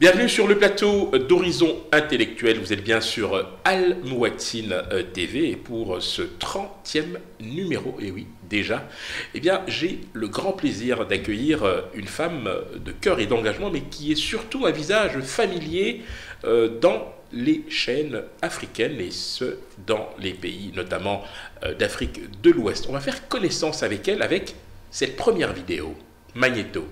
Bienvenue sur le plateau d'Horizon Intellectuel. Vous êtes bien sur Al Mouatine TV et pour ce 30e numéro, et oui, déjà, eh bien, j'ai le grand plaisir d'accueillir une femme de cœur et d'engagement, mais qui est surtout un visage familier dans les chaînes africaines et ce, dans les pays notamment d'Afrique de l'Ouest. On va faire connaissance avec elle avec cette première vidéo, Magnéto.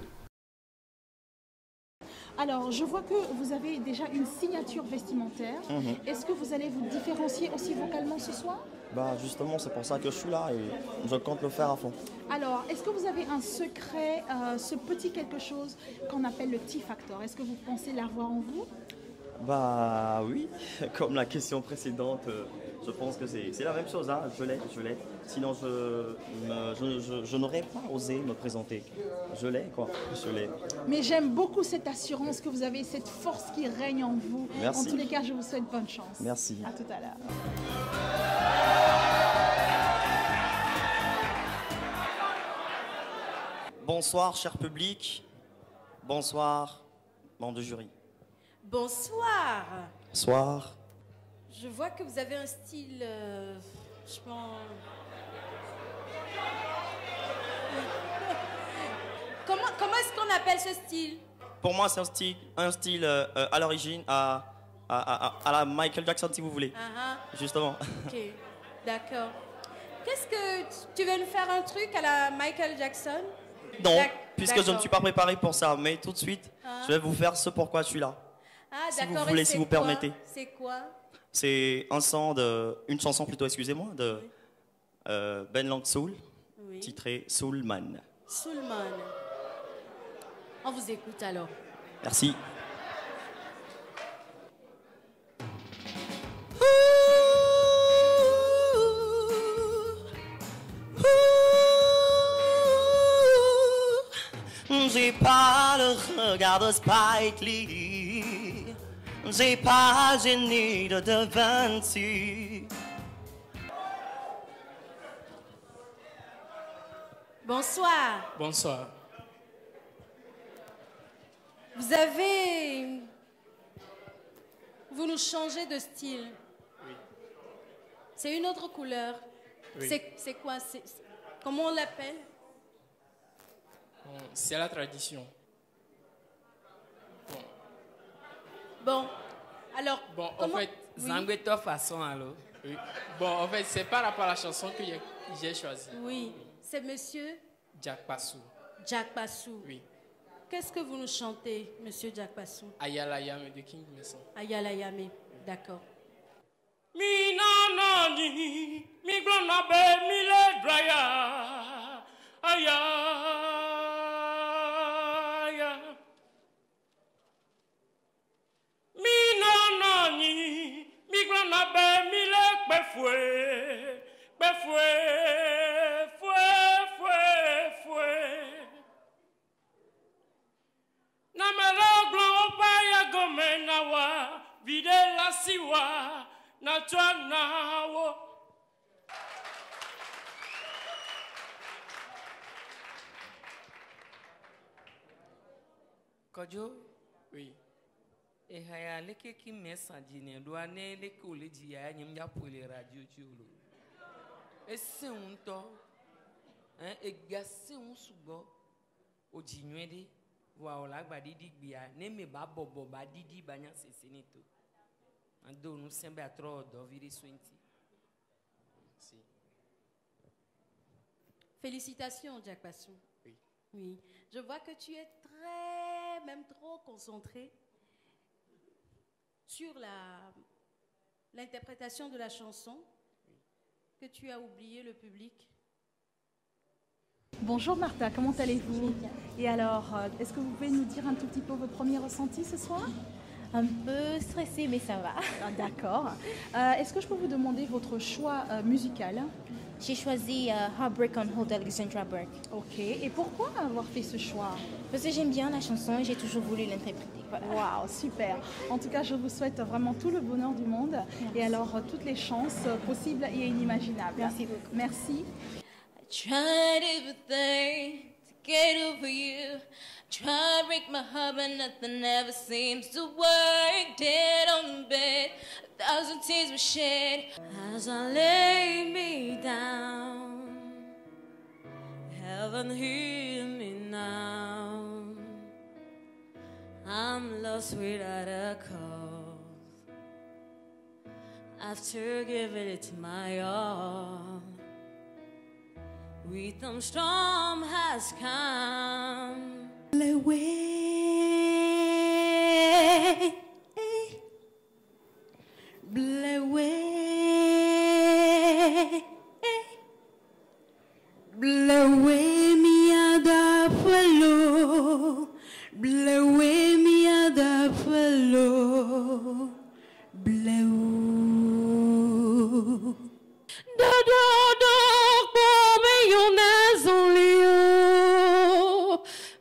Alors, je vois que vous avez déjà une signature vestimentaire. Est-ce que vous allez vous différencier aussi vocalement ce soir? Bah justement, c'est pour ça que je suis là et je compte le faire à fond. Alors, est-ce que vous avez un secret, ce petit quelque chose qu'on appelle le T-Factor? Est-ce que vous pensez l'avoir en vous? Bah oui, comme la question précédente, je pense que c'est la même chose, hein. Je l'ai. Sinon, je n'aurais pas osé me présenter. Je l'ai, quoi, je l'ai. Mais j'aime beaucoup cette assurance que vous avez, cette force qui règne en vous. Merci. En tous les cas, je vous souhaite bonne chance. Merci. À tout à l'heure. Bonsoir, cher public. Bonsoir, membre de jury. Bonsoir. Bonsoir. Je vois que vous avez un style, je pense... Comment est-ce qu'on appelle ce style? Pour moi, c'est un style à l'origine, à la Michael Jackson, si vous voulez. Justement. Ok, d'accord. Qu'est-ce que tu veux nous faire un truc à la Michael Jackson? Non, puisque je ne suis pas préparé pour ça, mais tout de suite, je vais vous faire ce pourquoi je suis là. Ah, si vous d'accord. voulez, si vous permettez. C'est quoi? C'est une chanson plutôt, excusez-moi, de Ben Lang Soul, titrée Soulman. Soulman. On vous écoute alors. Merci. J'ai pas le regard de Spike Lee. J'ai pas gêné de Da Vinci. Bonsoir. Bonsoir. Vous nous changez de style. Oui. C'est une autre couleur. Oui. C'est quoi? Comment on l'appelle? C'est la tradition. Bon, alors... Bon, comment... en fait, Zangbeto façon alors. oui. Bon, en fait, c'est par rapport à la chanson que j'ai choisie. Oui, c'est monsieur Jack Passou. Jack Passou. Oui. Qu'est-ce que vous nous chantez, monsieur Jack Passou? Ayala Yame de King Mason. Ayala Yame, d'accord. Mi nanani, mi glona be mi le draya. Aya. Mi nanani, mi glona be mi le fue. Na me lo pa ya gomena wa vide la siwa na twana wo. Kojo, Oui. e haya leke ki message ne do ane leke oleji ya nyim ya pole radio chiolo. E se un to, e gase un sugo oji nwede wa ola gba didi gbia ne me ba bobo ba didi banya sesini to. Ando nu sembe atro do viri swinti. Si. Félicitations, Jack Passou. Oui. Oui. Je vois que tu es même trop concentré sur l'interprétation de la chanson, que tu as oublié le public. Bonjour Martha, comment allez-vous? Et alors, est-ce que vous pouvez nous dire un tout petit peu vos premiers ressentis ce soir? Un peu stressée, mais ça va. Ah, d'accord. Est-ce que je peux vous demander votre choix musical? J'ai choisi Heartbreak on Hold Alexandra Burke. Ok. Et pourquoi avoir fait ce choix? Parce que j'aime bien la chanson et j'ai toujours voulu l'interpréter. Voilà. Waouh, super. En tout cas, je vous souhaite vraiment tout le bonheur du monde. Merci. Et alors, toutes les chances possibles et inimaginables. Merci beaucoup. Merci. I tried everything to get over you. Try to break my heart, but nothing ever seems to work. Dead on the bed, 1,000 tears were shed. As I lay me down, heaven hear me now. I'm lost without a cause. After giving it to my all, rhythm storm has come. Blow away, blow away, blow away me other fellow, blow away me other fellow, blow. Da da da, pour me yon as only you.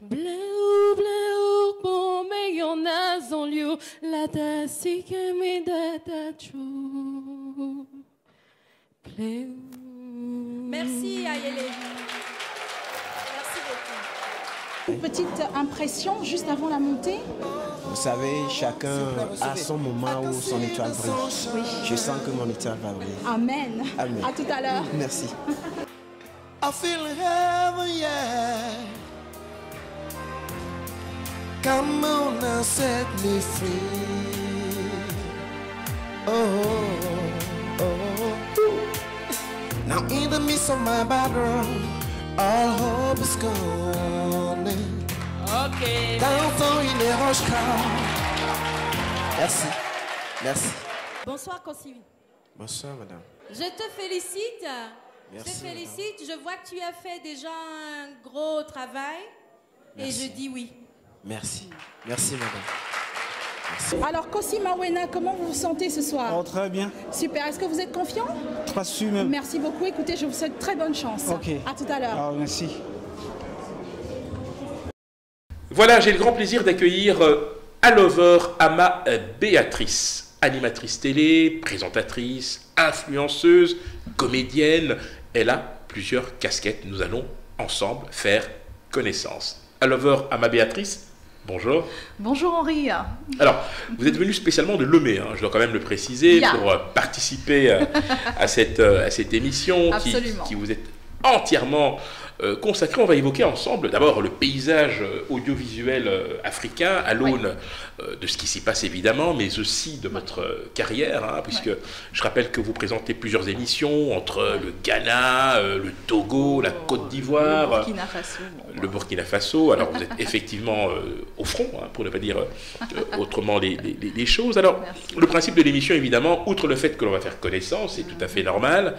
Blow, blow, pour me yon as only you. La ta si que me da ta true. Blow. Merci Ayele. Merci beaucoup. Une petite impression juste avant la montée. Vous savez, chacun a son moment où son étoile brille. Oui. Je sens que mon étoile va briller. Amen. Amen. À tout à l'heure. Merci. I feel heaven, yeah. Come on and set me free. Oh, oh. Now in the midst of my battle, all hope is gone. Ok. Downtown in the rush car. Merci. Merci. Bonsoir Kossi. Bonsoir madame. Je te félicite. Merci, je te félicite. Je vois que tu as fait déjà un gros travail. Merci. Et je dis oui. Merci. Merci madame. Merci. Alors, Kossi Mawena, comment vous vous sentez ce soir? Oh, très bien. Super. Est-ce que vous êtes confiant? Pas sûr même. Merci beaucoup. Écoutez, je vous souhaite très bonne chance. Ok. À tout à l'heure. Ah, merci. Voilà, j'ai le grand plaisir d'accueillir Allover Ama Béatrice, animatrice télé, présentatrice, influenceuse, comédienne. Elle a plusieurs casquettes. Nous allons ensemble faire connaissance. Allover Ama Béatrice, bonjour. Bonjour Henri. Alors, vous êtes venu spécialement de Lomé, hein, je dois quand même le préciser, Yeah. pour participer à cette émission qui vous est entièrement consacrée. On va évoquer ensemble d'abord le paysage audiovisuel africain à l'aune de ce qui s'y passe évidemment, mais aussi de votre carrière, hein, puisque je rappelle que vous présentez plusieurs émissions entre le Ghana, le Togo, la Côte d'Ivoire, le Burkina Faso. Alors vous êtes effectivement au front, hein, pour ne pas dire autrement les choses. Alors le principe de l'émission, évidemment, outre le fait que l'on va faire connaissance, c'est tout à fait normal,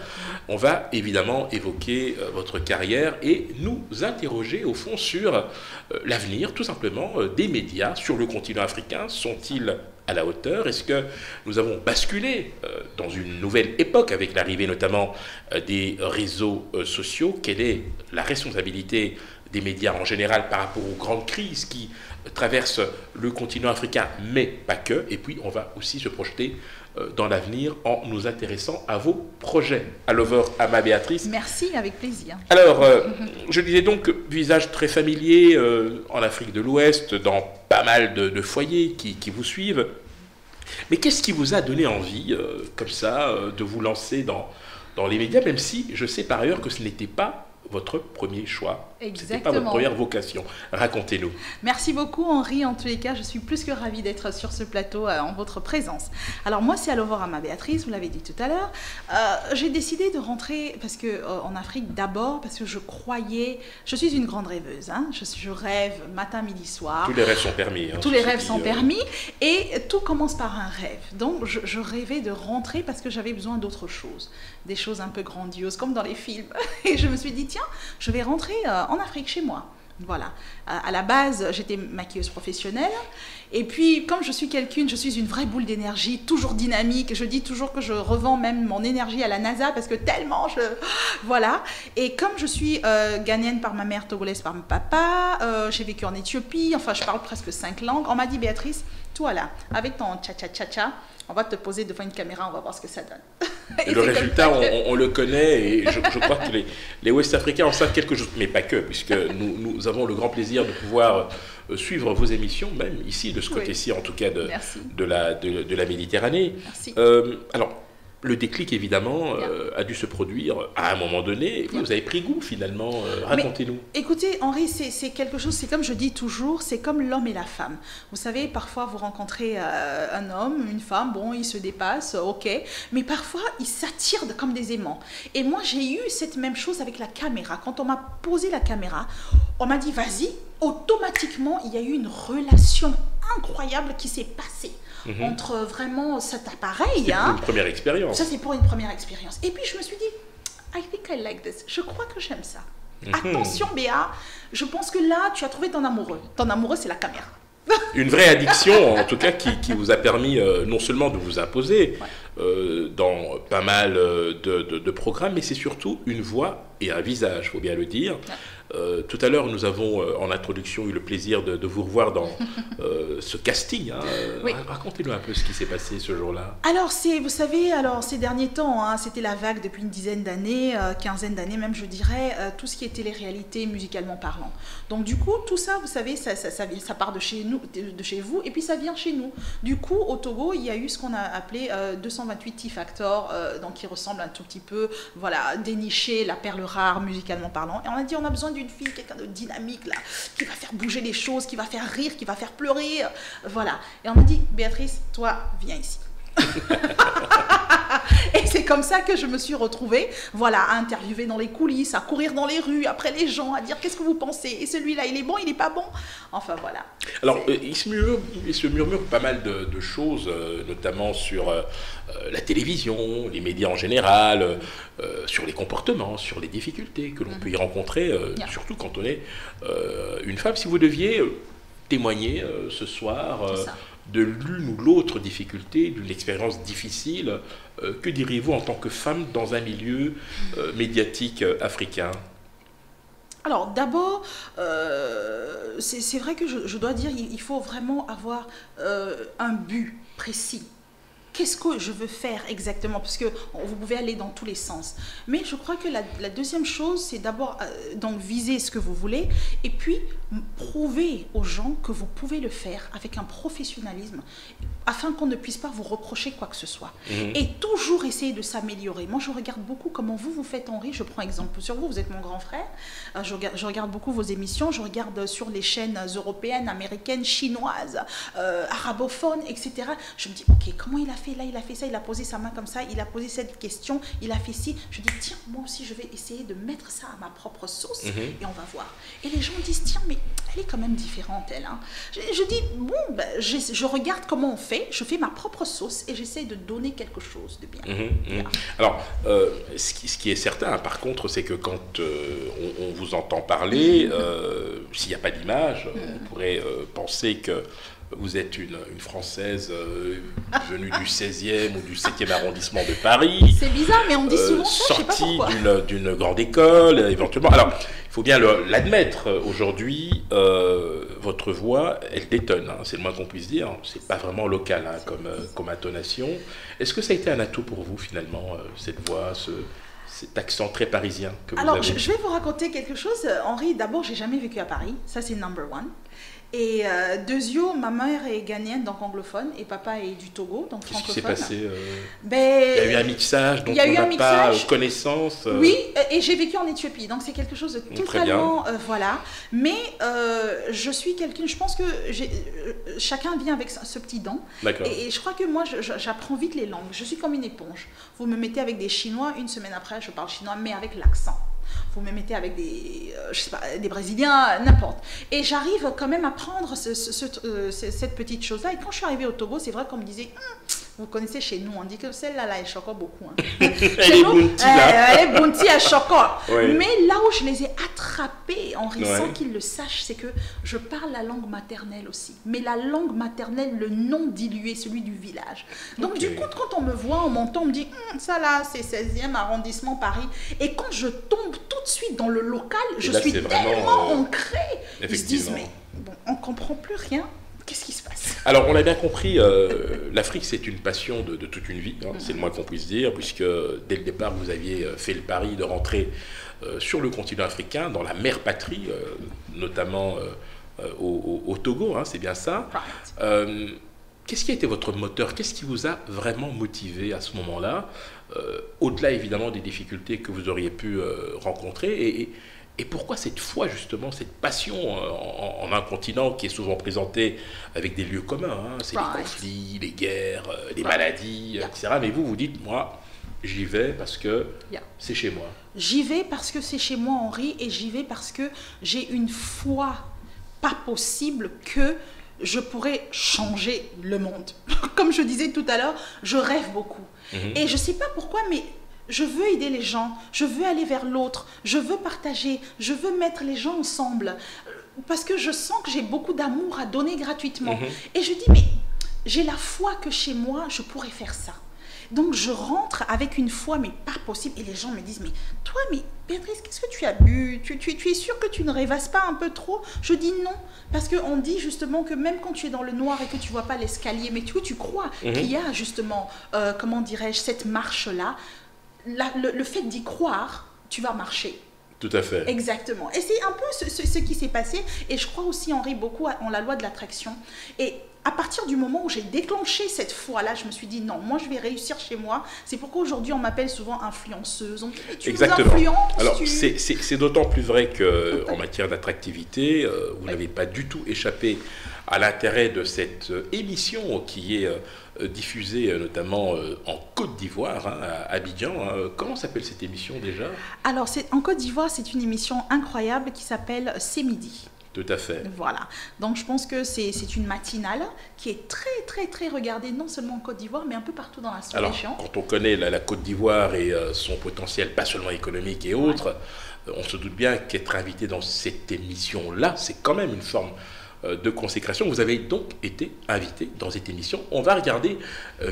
on va évidemment évoquer votre carrière et nous interroger au fond sur l'avenir, tout simplement, des médias sur le continent africain. Sont-ils à la hauteur? Est-ce que nous avons basculé dans une nouvelle époque avec l'arrivée notamment des réseaux sociaux? Quelle est la responsabilité des médias en général par rapport aux grandes crises qui traversent le continent africain, mais pas que? Et puis on va aussi se projeter dans l'avenir en nous intéressant à vos projets. Allover Ama Béatrice. Merci, avec plaisir. Alors, je disais donc, visage très familier en Afrique de l'Ouest, dans pas mal de foyers qui vous suivent. Mais qu'est-ce qui vous a donné envie, comme ça, de vous lancer dans les médias, même si je sais par ailleurs que ce n'était pas votre premier choix? C'était pas votre première vocation. Racontez-nous. Merci beaucoup Henri, en tous les cas, je suis plus que ravie d'être sur ce plateau en votre présence. Alors moi c'est Allover Ama Béatrice, vous l'avez dit tout à l'heure. J'ai décidé de rentrer parce que en Afrique d'abord, parce que je suis une grande rêveuse, hein. Je rêve matin, midi, soir. Tous les rêves sont permis. Hein, tous les rêves sont permis et tout commence par un rêve. Donc je rêvais de rentrer parce que j'avais besoin d'autre chose, des choses un peu grandioses comme dans les films. Et je me suis dit tiens, je vais rentrer en Afrique chez moi. Voilà. À la base, j'étais maquilleuse professionnelle. Et puis, comme je suis une vraie boule d'énergie, toujours dynamique. Je dis toujours que je revends même mon énergie à la NASA parce que tellement voilà. Et comme je suis ghanéenne par ma mère, togolaise par mon papa, j'ai vécu en Éthiopie, enfin, je parle presque 5 langues. On m'a dit, Béatrice, toi là, avec ton cha-cha-cha-cha, on va te poser devant une caméra, on va voir ce que ça donne. Et le résultat, on le connaît, et je crois que les Ouest-Africains en savent quelque chose, mais pas que, puisque nous avons le grand plaisir de pouvoir suivre vos émissions, même ici, de ce côté-ci, en tout cas, de la Méditerranée. Merci. Alors, le déclic, évidemment, a dû se produire à un moment donné. Vous avez pris goût, finalement. Racontez-nous. Écoutez, Henri, c'est quelque chose, c'est comme je dis toujours, c'est comme l'homme et la femme. Vous savez, parfois, vous rencontrez un homme, une femme, bon, ils se dépassent, ok, mais parfois, ils s'attirent comme des aimants. Et moi, j'ai eu cette même chose avec la caméra. Quand on m'a posé la caméra, on m'a dit, vas-y, automatiquement, il y a eu une relation incroyable qui s'est passée. Entre vraiment cet appareil. C'est pour une première expérience. Ça, c'est pour une première expérience. Et puis, je me suis dit, I think I like this. Je crois que j'aime ça. Attention, Béa, je pense que là, tu as trouvé ton amoureux. Ton amoureux, c'est la caméra. Une vraie addiction, en tout cas, qui vous a permis non seulement de vous imposer dans pas mal de programmes, mais c'est surtout une voix et un visage, il faut bien le dire. Tout à l'heure, nous avons en introduction eu le plaisir de vous revoir dans ce casting. Oui. Racontez-nous un peu ce qui s'est passé ce jour-là. Alors, vous savez, ces derniers temps, c'était la vague depuis une dizaine d'années, quinzaine d'années même, je dirais, tout ce qui est télé-réalité musicalement parlant. Donc, du coup, tout ça, vous savez, ça part de chez nous, de chez vous, et puis ça vient chez nous. Du coup, au Togo, il y a eu ce qu'on a appelé 228 T-Factor, donc qui ressemble un tout petit peu, voilà, dénicher la perle rare musicalement parlant. Et on a dit, on a besoin d'une fille, quelqu'un de dynamique, là, qui va faire bouger les choses, qui va faire rire, qui va faire pleurer, voilà. Et on m'a dit, Béatrice, toi, viens ici. Et c'est comme ça que je me suis retrouvée, voilà, à interviewer dans les coulisses, à courir dans les rues, après les gens, à dire qu'est-ce que vous pensez, et celui-là, il est bon, il n'est pas bon, enfin voilà. Alors, il se murmure pas mal de choses, notamment sur la télévision, les médias en général, sur les comportements, sur les difficultés que l'on peut y rencontrer, surtout quand on est une femme. Si vous deviez témoigner ce soir de l'une ou l'autre difficulté, d'une expérience difficile, que diriez-vous en tant que femme dans un milieu médiatique africain ? Alors d'abord, c'est vrai que je dois dire, il faut vraiment avoir un but précis. Qu'est-ce que je veux faire exactement? Parce que vous pouvez aller dans tous les sens. Mais je crois que la deuxième chose, c'est d'abord donc viser ce que vous voulez et puis prouver aux gens que vous pouvez le faire avec un professionnalisme afin qu'on ne puisse pas vous reprocher quoi que ce soit. Et toujours essayer de s'améliorer. Moi, je regarde beaucoup comment vous faites, Henri. Je prends exemple sur vous. Vous êtes mon grand frère. Je regarde beaucoup vos émissions. Je regarde sur les chaînes européennes, américaines, chinoises, arabophones, etc. Je me dis, ok, comment il a fait là, il a fait ça, il a posé sa main comme ça, il a posé cette question, il a fait ci. Je dis, tiens, moi aussi, je vais essayer de mettre ça à ma propre sauce et on va voir. Et les gens disent, tiens, mais elle est quand même différente, elle. Hein. Je dis, bon, ben, je regarde comment on fait, je fais ma propre sauce et j'essaie de donner quelque chose de bien. Alors, ce qui est certain, par contre, c'est que quand on vous entend parler, s'il n'y a pas d'image, on pourrait penser que vous êtes une Française venue du 16e ou du 7e arrondissement de Paris. C'est bizarre, mais on dit souvent ça, je sais pas sortie pourquoi. d'une grande école, éventuellement. Alors, il faut bien l'admettre, aujourd'hui, votre voix, elle détonne, hein, c'est le moins qu'on puisse dire. C'est pas vraiment local hein, comme intonation. Est-ce que ça a été un atout pour vous, finalement, cette voix, cet accent très parisien que vous avez? Alors, je vais vous raconter quelque chose. Henri, d'abord, j'ai jamais vécu à Paris. Ça, c'est number one. Et deuxièmement, ma mère est ghanéenne, donc anglophone, et papa est du Togo, donc francophone. Qu'est-ce qui s'est passé il y a eu un mixage dont on n'a pas connaissance. Oui, et j'ai vécu en Éthiopie, donc c'est quelque chose de totalement... voilà. Mais je suis quelqu'un, je pense que chacun vient avec ce petit don. Et je crois que moi, j'apprends vite les langues. Je suis comme une éponge. Vous me mettez avec des Chinois, une semaine après, je parle chinois, mais avec l'accent. Vous me mettez avec des Brésiliens, n'importe. Et j'arrive quand même à prendre cette petite chose-là. Et quand je suis arrivée au Togo, c'est vrai qu'on me disait, vous connaissez chez nous, on dit que celle-là, elle chocolat beaucoup. Hein. Elle est bounty, là. Elle est bounty à chocolat. Oui. Mais là où je les ai attrapés, Henri, sans qu'ils le sachent, c'est que je parle la langue maternelle aussi. Mais la langue maternelle, le non dilué, celui du village. Donc du coup, quand on me voit, on m'entend, on me dit, ça là, c'est 16e arrondissement Paris. Et quand je tombe tout de suite dans le local, je suis tellement ancrée. Ils se disent, mais bon, on ne comprend plus rien. Qu'est-ce qui se passe? Alors, on l'a bien compris, l'Afrique, c'est une passion de toute une vie, hein, c'est le moins qu'on puisse dire, puisque dès le départ, vous aviez fait le pari de rentrer sur le continent africain, dans la mère patrie, notamment au Togo, hein, c'est bien ça. Qu'est-ce qui a été votre moteur? Qu'est-ce qui vous a vraiment motivé à ce moment-là, au-delà évidemment des difficultés que vous auriez pu rencontrer, et pourquoi cette foi, justement, cette passion en un continent qui est souvent présenté avec des lieux communs, hein, c'est les conflits, les guerres, les maladies, etc. Mais vous dites, moi, j'y vais parce que c'est chez moi. J'y vais parce que c'est chez moi, Henri, et j'y vais parce que j'ai une foi pas possible que je pourrais changer le monde. Comme je disais tout à l'heure, je rêve beaucoup. Et je ne sais pas pourquoi, mais je veux aider les gens, je veux aller vers l'autre, je veux partager, je veux mettre les gens ensemble. Parce que je sens que j'ai beaucoup d'amour à donner gratuitement. Et je dis, mais j'ai la foi que chez moi, je pourrais faire ça. Donc je rentre avec une foi, mais pas possible. Et les gens me disent, mais toi, mais Béatrice, qu'est-ce que tu as bu? tu es sûre que tu ne rêvasses pas un peu trop? Je dis non, parce qu'on dit justement que même quand tu es dans le noir et que tu ne vois pas l'escalier, mais tu crois qu'il y a justement, comment dirais-je, cette marche-là. Le fait d'y croire, tu vas marcher. Tout à fait. Exactement. Et c'est un peu ce qui s'est passé. Et je crois aussi, Henri, beaucoup en la loi de l'attraction. Et à partir du moment où j'ai déclenché cette foi-là, je me suis dit, non, moi, je vais réussir chez moi. C'est pourquoi aujourd'hui, on m'appelle souvent influenceuse. Tu nous influences. Alors, c'est d'autant plus vrai qu'en matière d'attractivité, vous n'avez pas du tout échappé à l'intérêt de cette émission qui est diffusée notamment en Côte d'Ivoire, hein, à Abidjan. Comment s'appelle cette émission déjà? Alors, en Côte d'Ivoire, c'est une émission incroyable qui s'appelle C'est Midi. Tout à fait. Voilà. Donc, je pense que c'est une matinale qui est très, très, très regardée, non seulement en Côte d'Ivoire, mais un peu partout dans la sous-région. Alors, quand on connaît la Côte d'Ivoire et son potentiel, pas seulement économique et autres, on se doute bien qu'être invité dans cette émission-là, c'est quand même une forme de consécration. Vous avez donc été invité dans cette émission. On va regarder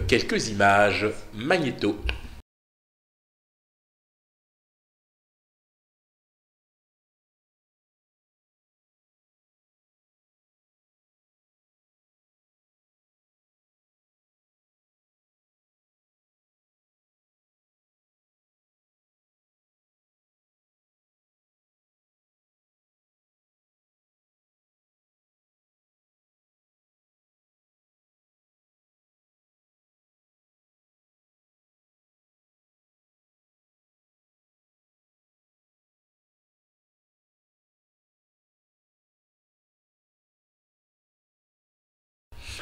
quelques images. Magnéto.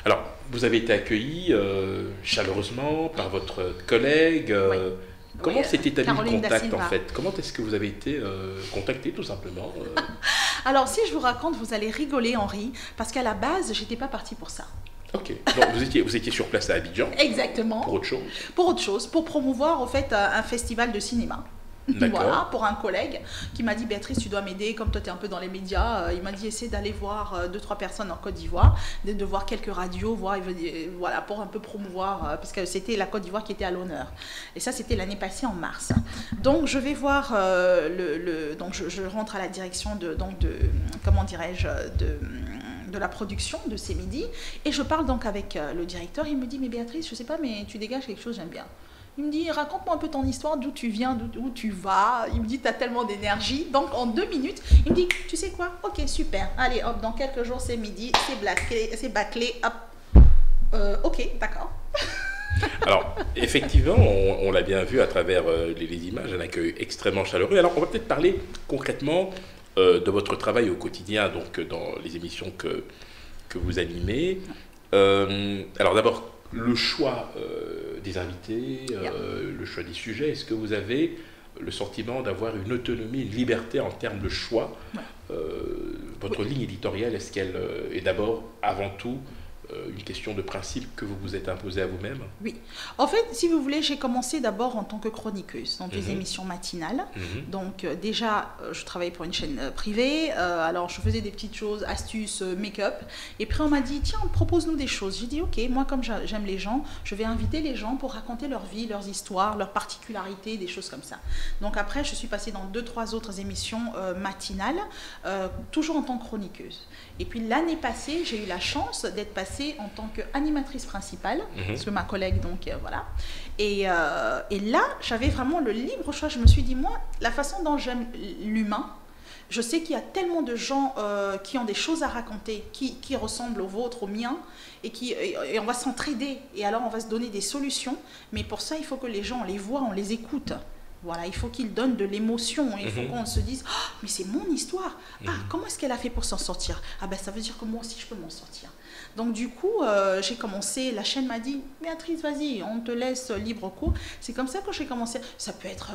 Alors, vous avez été accueilli chaleureusement par votre collègue. Comment s'est établi le contact en fait? Comment est-ce que vous avez été contacté tout simplement Alors, si je vous raconte, vous allez rigoler, Henri, parce qu'à la base, je n'étais pas partie pour ça. Ok, donc vous étiez sur place à Abidjan. Exactement. Pour autre chose? Pour autre chose, pour promouvoir en fait un festival de cinéma. Voilà, pour un collègue qui m'a dit, Béatrice, tu dois m'aider, comme toi tu es un peu dans les médias, il m'a dit, essaie d'aller voir 2-3 personnes en Côte d'Ivoire, de voir quelques radios, voilà, pour un peu promouvoir, parce que c'était la Côte d'Ivoire qui était à l'honneur. Et ça, c'était l'année passée en mars. Donc, je vais voir, donc je rentre à la direction comment dirais-je, de la production de C'est Midi, et je parle donc avec le directeur, il me dit, mais Béatrice, je sais pas, mais tu dégages quelque chose, j'aime bien. Il me dit, raconte-moi un peu ton histoire, d'où tu viens, d'où tu vas. Il me dit, tu as tellement d'énergie. Donc, en 2 minutes, il me dit, tu sais quoi? Ok, super. Allez, hop, dans quelques jours, c'est midi, c'est bâclé, hop. Ok, d'accord. Alors, effectivement, on l'a bien vu à travers les images, un accueil extrêmement chaleureux. Alors, on va peut-être parler concrètement de votre travail au quotidien, donc dans les émissions que vous animez. Alors, d'abord, le choix des invités, le choix des sujets, est-ce que vous avez le sentiment d'avoir une autonomie, une liberté en termes de choix? Votre ligne éditoriale, est-ce qu'elle est d'abord, avant tout, une question de principe que vous vous êtes imposée à vous-même? Oui. En fait, si vous voulez, j'ai commencé d'abord en tant que chroniqueuse dans des émissions matinales. Donc déjà, je travaillais pour une chaîne privée. Alors, je faisais des petites choses, astuces, make-up. Et puis, on m'a dit, tiens, propose-nous des choses. J'ai dit, ok, moi, comme j'aime les gens, je vais inviter les gens pour raconter leur vie, leurs histoires, leurs particularités, des choses comme ça. Donc après, je suis passée dans 2-3 autres émissions matinales, toujours en tant que chroniqueuse. Et puis l'année passée, j'ai eu la chance d'être passée en tant qu'animatrice principale, parce que ma collègue, donc voilà. Et là, j'avais vraiment le libre choix. Je me suis dit, moi, la façon dont j'aime l'humain, je sais qu'il y a tellement de gens qui ont des choses à raconter, qui ressemblent aux vôtres, aux miens, et on va s'entraider. Et alors, on va se donner des solutions. Mais pour ça, il faut que les gens, on les voit, on les écoute. Voilà, il faut qu'ils donnent de l'émotion. Il faut qu'on se dise, oh, mais c'est mon histoire. Ah, comment est-ce qu'elle a fait pour s'en sortir? Ah ben, ça veut dire que moi aussi, je peux m'en sortir. Donc du coup, j'ai commencé, la chaîne m'a dit, Béatrice, vas-y, on te laisse libre cours. C'est comme ça que j'ai commencé. Ça peut être,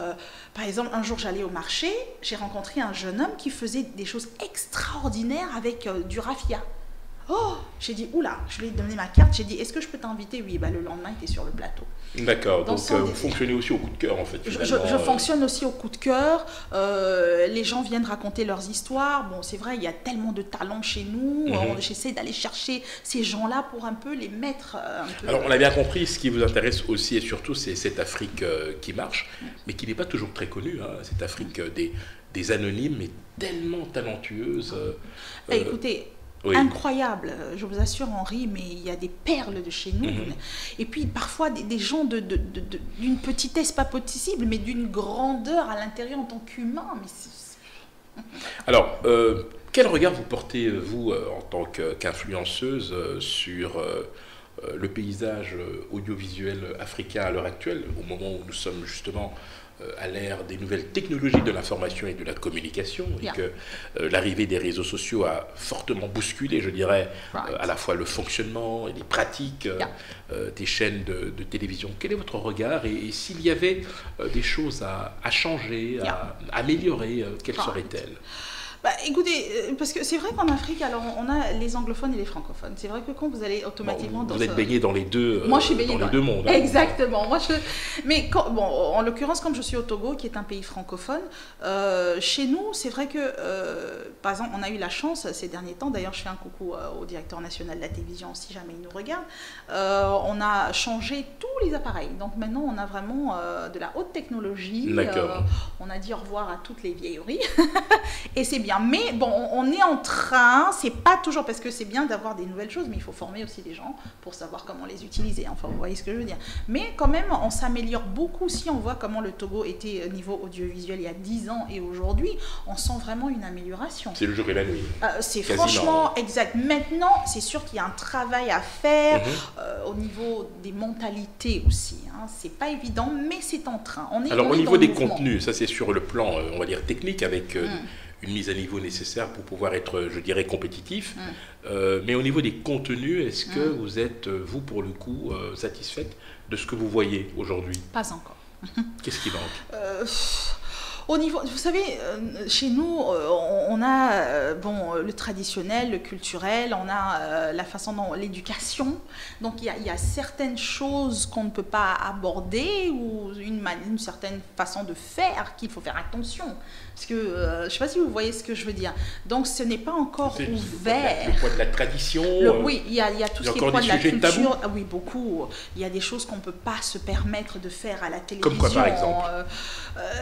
par exemple, un jour, j'allais au marché, j'ai rencontré un jeune homme qui faisait des choses extraordinaires avec du raffia. Oh, j'ai dit, oula, je lui ai donné ma carte, j'ai dit, est-ce que je peux t'inviter? Oui, bah, le lendemain, il était sur le plateau. D'accord, donc vous fonctionnez aussi au coup de cœur, en fait. Je fonctionne aussi au coup de cœur, les gens viennent raconter leurs histoires. Bon, c'est vrai, il y a tellement de talents chez nous, j'essaie d'aller chercher ces gens-là pour un peu les mettre un peu... Alors, on a bien compris, ce qui vous intéresse aussi et surtout, c'est cette Afrique qui marche, mais qui n'est pas toujours très connue, hein, cette Afrique des anonymes, mais tellement talentueuses. Écoutez... Oui. Incroyable, je vous assure Henri, mais il y a des perles de chez nous. Et puis parfois des gens d'une petitesse pas possible, mais d'une grandeur à l'intérieur en tant qu'humain. Alors, quel regard vous portez, vous, en tant qu'influenceuse, sur le paysage audiovisuel africain à l'heure actuelle, au moment où nous sommes justement à l'ère des nouvelles technologies de l'information et de la communication, et que l'arrivée des réseaux sociaux a fortement bousculé, je dirais, à la fois le fonctionnement et les pratiques des chaînes de télévision. Quel est votre regard, et s'il y avait des choses à changer, à améliorer, quelles seraient-elles? Bah, écoutez, parce que c'est vrai qu'en Afrique, alors on a les anglophones et les francophones. C'est vrai que quand vous allez automatiquement... Vous êtes baigné dans les deux, moi, je suis baignée dans les deux mondes. Hein. Exactement. Moi, mais bon, en l'occurrence, comme je suis au Togo, qui est un pays francophone, chez nous, c'est vrai que, par exemple, on a eu la chance ces derniers temps, d'ailleurs, je fais un coucou au directeur national de la télévision, si jamais il nous regarde, on a changé tous les appareils. Donc maintenant, on a vraiment de la haute technologie. On a dit au revoir à toutes les vieilleries. Et c'est bien. Mais bon, on est en train, c'est pas toujours, parce que c'est bien d'avoir des nouvelles choses, mais il faut former aussi les gens pour savoir comment les utiliser. Enfin, vous voyez ce que je veux dire. Mais quand même, on s'améliore beaucoup. Si on voit comment le Togo était au niveau audiovisuel il y a 10 ans et aujourd'hui, on sent vraiment une amélioration. C'est le jour et la nuit. C'est franchement exact. Maintenant, c'est sûr qu'il y a un travail à faire au niveau des mentalités aussi. Hein. C'est pas évident, mais c'est en train. Alors, au niveau des contenus, ça c'est sur le plan, on va dire, technique, avec... une mise à niveau nécessaire pour pouvoir être, je dirais, compétitif. Mais au niveau des contenus, est-ce que vous êtes, vous, pour le coup, satisfaite de ce que vous voyez aujourd'hui? Pas encore. Qu'est-ce qui manque? Au niveau, vous savez, chez nous, on a bon, le traditionnel, le culturel, on a la façon dont l'éducation. Donc il y a certaines choses qu'on ne peut pas aborder ou une certaine façon de faire qu'il faut faire attention. Parce que je ne sais pas si vous voyez ce que je veux dire. Donc ce n'est pas encore ouvert. Le poids de la tradition. Oui, il y a tout ce qui est poids de la culture. Ah, oui, beaucoup. Il y a des choses qu'on ne peut pas se permettre de faire à la télévision. Comme quoi, par exemple?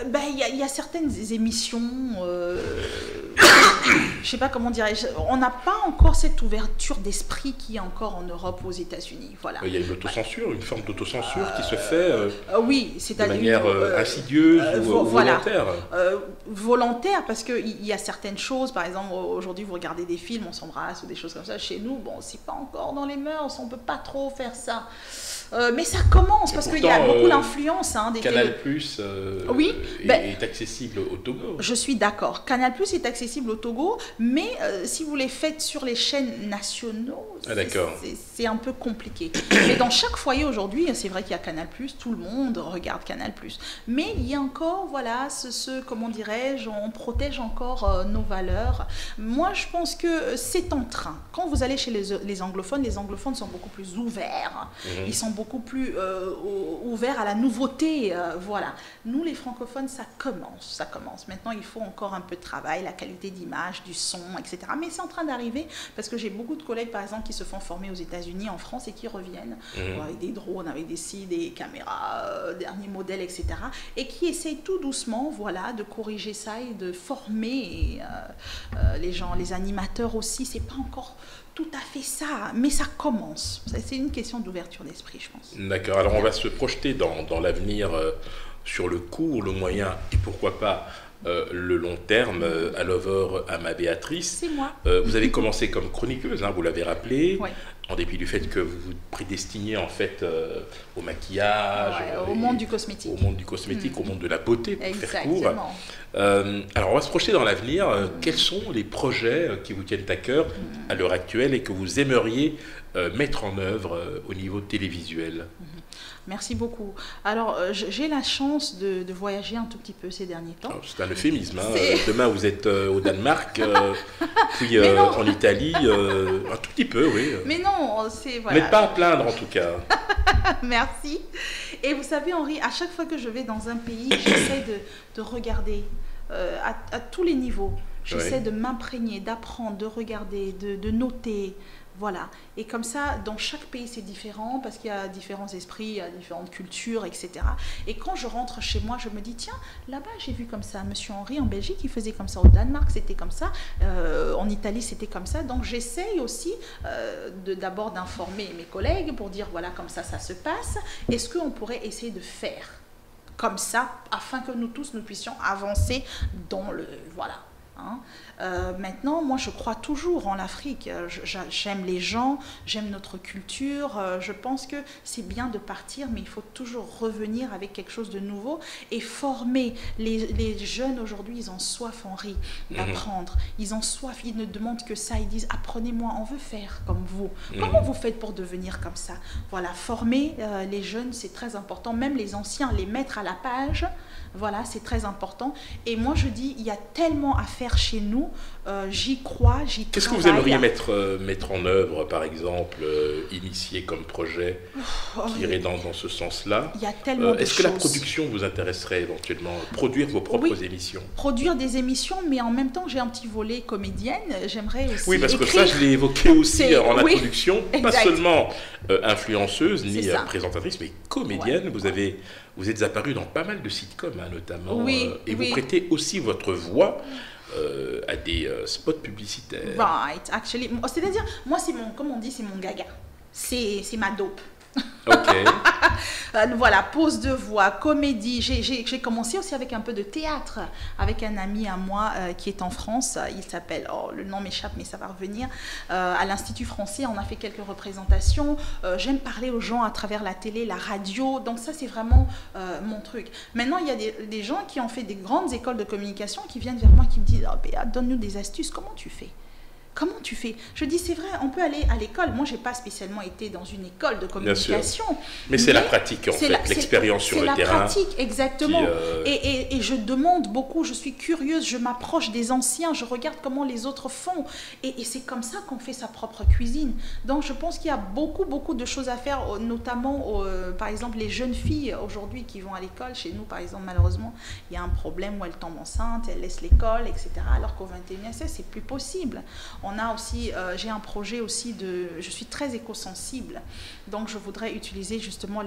Il y a certaines émissions, je ne sais pas comment dirais-je, on n'a pas encore cette ouverture d'esprit qui est encore en Europe ou aux États-Unis. Voilà. Il y a une autocensure, une forme d'autocensure qui se fait oui, de manière insidieuse ou volontaire. Volontaire, parce qu'il y a certaines choses, par exemple, aujourd'hui vous regardez des films, on s'embrasse ou des choses comme ça. Chez nous, bon, c'est pas encore dans les mœurs, on ne peut pas trop faire ça. Mais ça commence, parce qu'il y a beaucoup d'influence. Canal Plus est accessible au Togo. Je suis d'accord. Canal+ est accessible au Togo, mais si vous les faites sur les chaînes nationaux, c'est un peu compliqué. Mais dans chaque foyer aujourd'hui, c'est vrai qu'il y a Canal+, tout le monde regarde Canal+. Mais il y a encore, voilà, comment dirais-je, on protège encore nos valeurs. Moi, je pense que c'est en train. Quand vous allez chez les anglophones sont beaucoup plus ouverts. Ils sont beaucoup plus ouverts à la nouveauté. Voilà. Nous, les francophones, ça commence. Maintenant, il faut encore un peu de travail, la qualité d'image, du son, etc. Mais c'est en train d'arriver parce que j'ai beaucoup de collègues, par exemple, qui se font former aux États-Unis, en France et qui reviennent avec des drones, avec des caméras, derniers modèles, etc. Et qui essayent tout doucement, voilà, de corriger ça et de former les gens, les animateurs aussi. C'est pas encore tout à fait ça, mais ça commence. C'est une question d'ouverture d'esprit, je pense. D'accord. Alors, on va se projeter dans l'avenir sur le court, le moyen et pourquoi pas le long terme. Allover Ama Béatrice. C'est moi. Vous avez commencé comme chroniqueuse, vous l'avez rappelé. Ouais. En dépit du fait que vous vous prédestiniez en fait au maquillage, au monde du cosmétique. Au monde du cosmétique, au monde de la beauté, pour faire court. Exactement. Alors, on va se projeter dans l'avenir. Quels sont les projets qui vous tiennent à cœur à l'heure actuelle et que vous aimeriez mettre en œuvre au niveau télévisuel? Merci beaucoup. Alors, j'ai la chance de voyager un tout petit peu ces derniers temps. C'est un euphémisme. Demain, vous êtes au Danemark, puis en Italie, un tout petit peu, oui. Mais non, c'est... Vous n'êtes pas à plaindre, en tout cas. Merci. Et vous savez, Henri, à chaque fois que je vais dans un pays, j'essaie de regarder à tous les niveaux. J'essaie de m'imprégner, d'apprendre, de regarder, de noter. Voilà. Et comme ça, dans chaque pays, c'est différent parce qu'il y a différents esprits, il y a différentes cultures, etc. Et quand je rentre chez moi, je me dis, tiens, là-bas, j'ai vu comme ça. Monsieur Henri, en Belgique, il faisait comme ça. Au Danemark, c'était comme ça. En Italie, c'était comme ça. Donc, j'essaye aussi d'abord d'informer mes collègues pour dire, voilà, comme ça se passe. Est-ce qu'on pourrait essayer de faire comme ça afin que nous tous, nous puissions avancer dans le... Voilà. Maintenant, moi, je crois toujours en l'Afrique. J'aime les gens, j'aime notre culture. Je pense que c'est bien de partir, mais il faut toujours revenir avec quelque chose de nouveau et former. Les jeunes aujourd'hui, ils ont soif, Henri, d'apprendre. Ils ont soif, ils ne demandent que ça. Ils disent, apprenez-moi, on veut faire comme vous. Comment vous faites pour devenir comme ça? Voilà, former les jeunes, c'est très important. Même les anciens, les mettre à la page. Voilà, c'est très important. Et moi, je dis, il y a tellement à faire chez nous. J'y crois, j'y travaille. Qu'est-ce que vous aimeriez mettre en œuvre, par exemple, initier comme projet qui irait dans ce sens-là? Il y a tellement de choses. Est-ce que la production vous intéresserait éventuellement? Produire vos propres émissions? Produire des émissions, mais en même temps, j'ai un petit volet comédienne. J'aimerais aussi Oui, parce écrire. que ça, je l'ai évoqué aussi en introduction. Exact. Pas seulement influenceuse ni présentatrice, mais comédienne. Ouais. Vous êtes apparue dans pas mal de sitcoms, notamment. Et vous oui. prêtez aussi votre voix à des spots publicitaires. Right, actually. C'est-à-dire, moi, comme on dit, c'est mon gaga. C'est ma dope. Ok. Voilà, pose de voix, comédie. J'ai commencé aussi avec un peu de théâtre, avec un ami à moi qui est en France. Il s'appelle, le nom m'échappe, mais ça va revenir. À l'Institut français, on a fait quelques représentations. J'aime parler aux gens à travers la télé, la radio. Donc ça, c'est vraiment mon truc. Maintenant, il y a des gens qui ont fait des grandes écoles de communication qui viennent vers moi, qui me disent, Béa, donne-nous des astuces. Comment tu fais? Comment tu fais? Je dis, c'est vrai, on peut aller à l'école. Moi, je n'ai pas spécialement été dans une école de communication. Mais c'est la pratique, en fait, l'expérience sur le terrain. C'est la pratique, exactement. Et je demande beaucoup, je suis curieuse, je m'approche des anciens, je regarde comment les autres font. Et c'est comme ça qu'on fait sa propre cuisine. Donc, je pense qu'il y a beaucoup, beaucoup de choses à faire, notamment, par exemple, les jeunes filles aujourd'hui qui vont à l'école. Chez nous, par exemple, malheureusement, il y a un problème où elles tombent enceintes, elles laissent l'école, etc. Alors qu'au 21e siècle, c'est plus possible. On a aussi, j'ai un projet aussi je suis très éco-sensible, donc je voudrais utiliser justement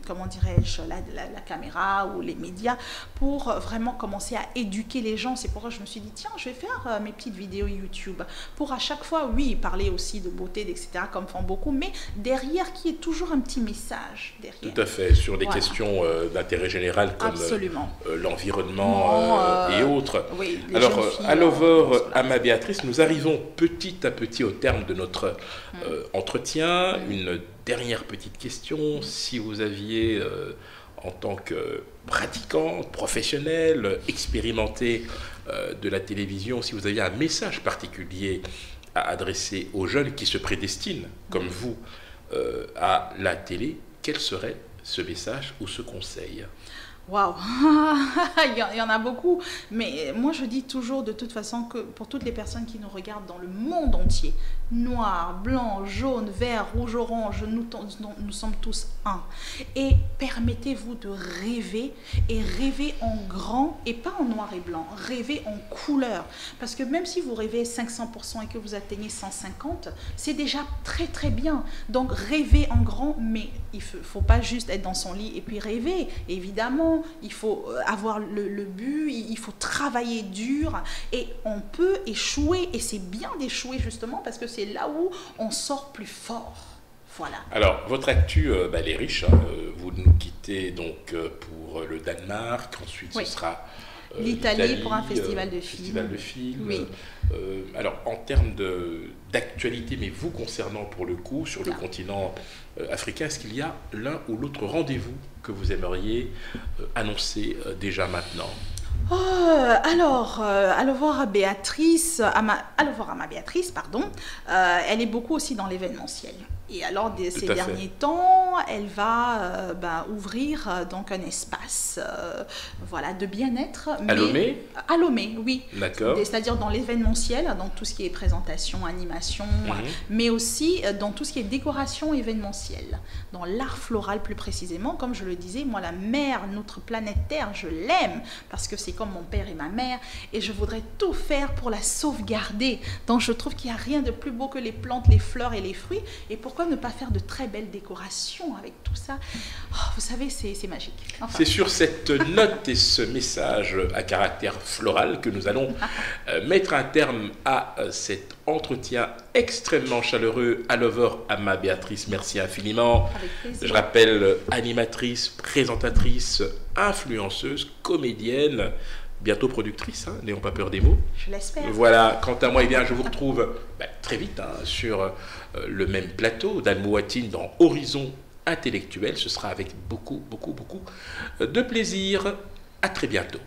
comment dirais-je, la caméra ou les médias pour vraiment commencer à éduquer les gens. C'est pourquoi je me suis dit, tiens, je vais faire mes petites vidéos YouTube pour à chaque fois, oui, parler aussi de beauté, etc., comme font beaucoup, mais derrière, qu'il y ait toujours un petit message derrière. Tout à fait, sur des questions d'intérêt général comme l'environnement et autres. Oui, alors, Allover Ama Béatrice, nous arrivons petit à petit au terme de notre entretien. Une dernière petite question. Si vous aviez en tant que pratiquante, professionnelle, expérimentée de la télévision, si vous aviez un message particulier à adresser aux jeunes qui se prédestinent, comme vous, à la télé, quel serait ce message ou ce conseil? Waouh, il y en a beaucoup, mais moi je dis toujours de toute façon que pour toutes les personnes qui nous regardent dans le monde entier, noir, blanc, jaune, vert, rouge, orange, nous sommes tous un. Et permettez-vous de rêver, et rêver en grand, et pas en noir et blanc, rêver en couleur. Parce que même si vous rêvez 500% et que vous atteignez 150, c'est déjà très très bien. Donc rêvez en grand, mais il ne faut pas juste être dans son lit et puis rêver, évidemment. Il faut avoir le but, il faut travailler dur et on peut échouer et c'est bien d'échouer justement parce que c'est là où on sort plus fort. Voilà. Alors, votre actu, elle est riche. Hein. Vous nous quittez donc pour le Danemark, ensuite ce sera l'Italie pour un festival de films. Oui. Alors, en termes d'actualité, mais vous concernant pour le coup, sur le continent africain, est-ce qu'il y a l'un ou l'autre rendez-vous que vous aimeriez annoncer déjà maintenant? Alors, allons voir Béatrice, Béatrice, pardon, elle est beaucoup aussi dans l'événementiel. Et alors, ces derniers temps, elle va ouvrir donc un espace voilà, de bien-être. À Lomé? À Lomé, oui. D'accord. C'est-à-dire dans l'événementiel, donc tout ce qui est présentation, animation, mais aussi dans tout ce qui est décoration événementielle. Dans l'art floral plus précisément, comme je le disais, moi la mer, notre planète Terre, je l'aime parce que c'est comme mon père et ma mère et je voudrais tout faire pour la sauvegarder. Donc je trouve qu'il n'y a rien de plus beau que les plantes, les fleurs et les fruits. Et pourquoi ne pas faire de très belles décorations avec tout ça? Vous savez, c'est magique. Enfin. C'est sur cette note et ce message à caractère floral que nous allons mettre un terme à cet entretien extrêmement chaleureux. Alover Ama Béatrice, merci infiniment. Avec plaisir. Je rappelle, animatrice, présentatrice, influenceuse, comédienne, bientôt productrice, hein, n'ayons pas peur des mots. Je l'espère. Voilà, quant à moi, eh bien, je vous retrouve très vite sur le même plateau d'Al Mouatine dans Horizon Intellectuel. Ce sera avec beaucoup de plaisir. À très bientôt.